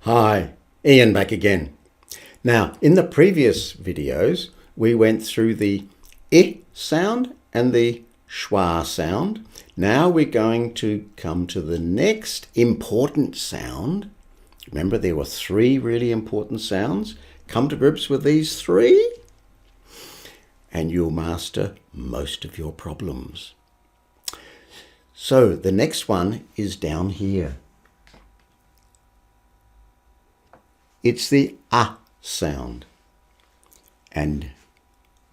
Hi, Ian back again. Now, in the previous videos, we went through the I sound and the schwa sound. Now we're going to come to the next important sound. Remember, there were three really important sounds. Come to grips with these three, and you'll master most of your problems. So the next one is down here. It's the A sound. And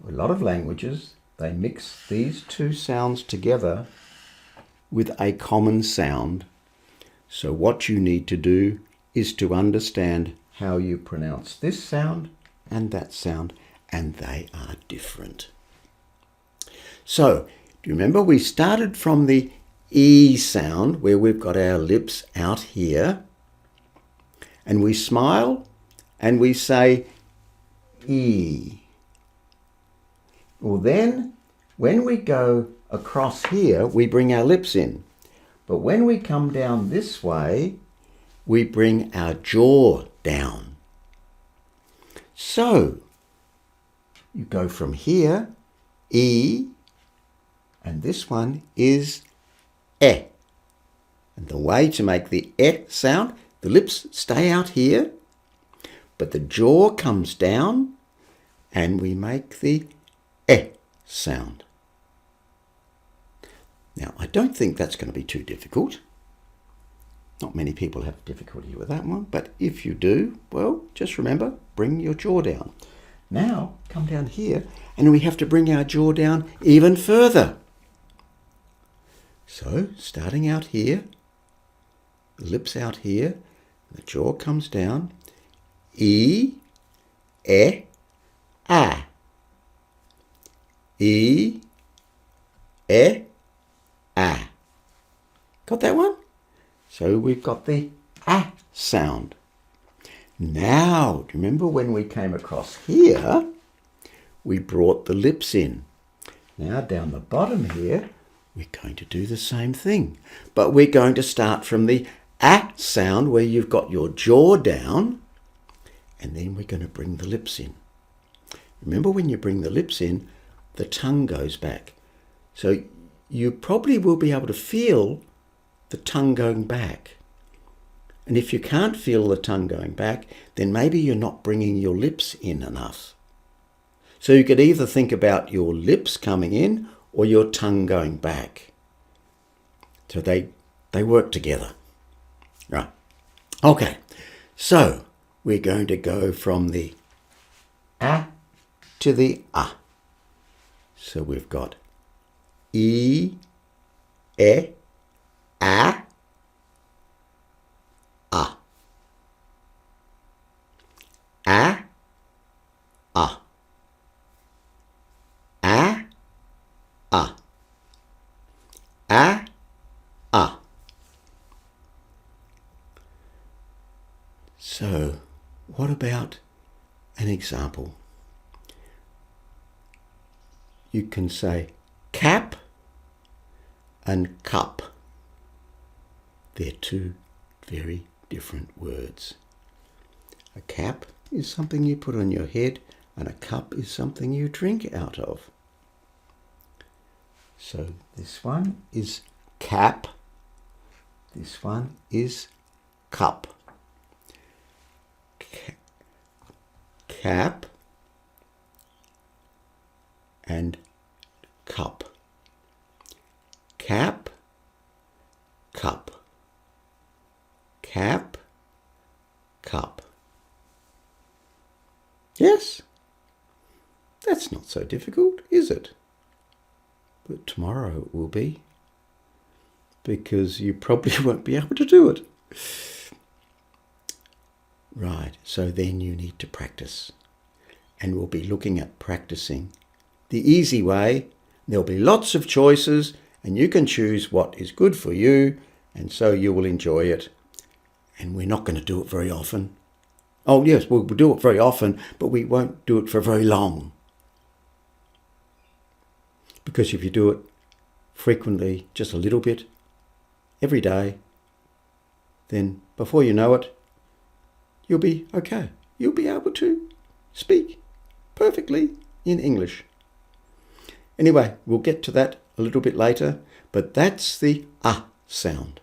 a lot of languages, they mix these two sounds together with a common sound. So what you need to do is to understand how you pronounce this sound and that sound, and they are different. So, do you remember we started from the E sound where we've got our lips out here, and we smile and we say E. Well then, when we go across here, we bring our lips in. But when we come down this way, we bring our jaw down. So, you go from here, E, and this one is E. And the way to make the E sound, the lips stay out here, but the jaw comes down, and we make the E sound. Now, I don't think that's going to be too difficult. Not many people have difficulty with that one, but if you do, well, just remember, bring your jaw down. Now, come down here, and we have to bring our jaw down even further. So, starting out here, the lips out here, the jaw comes down, E, E, A. E, E, A. Got that one? So we've got the A sound. Now, do you remember when we came across here, we brought the lips in. Now down the bottom here, we're going to do the same thing. But we're going to start from the A sound where you've got your jaw down, and then we're going to bring the lips in. Remember, when you bring the lips in, the tongue goes back. So you probably will be able to feel the tongue going back. And if you can't feel the tongue going back, then maybe you're not bringing your lips in enough. So you could either think about your lips coming in or your tongue going back. So they work together. Right. Okay. So we're going to go from the A to the A. So we've got E, E, A, A. A, A. A, A. A, A. So, what about an example? You can say cap and cup. They're two very different words. A cap is something you put on your head, and a cup is something you drink out of. So this one is cap, this one is cup. Cap and cup. Cap, cup. Cap, cup. Yes, that's not so difficult, is it? But tomorrow it will be, because you probably won't be able to do it. Right, so then you need to practice. And we'll be looking at practicing the easy way. There'll be lots of choices, and you can choose what is good for you, and so you will enjoy it. And we're not going to do it very often. Oh yes, we'll do it very often, but we won't do it for very long. Because if you do it frequently, just a little bit, every day, then before you know it, you'll be okay. You'll be able to speak perfectly in English. Anyway, we'll get to that a little bit later, but that's the sound.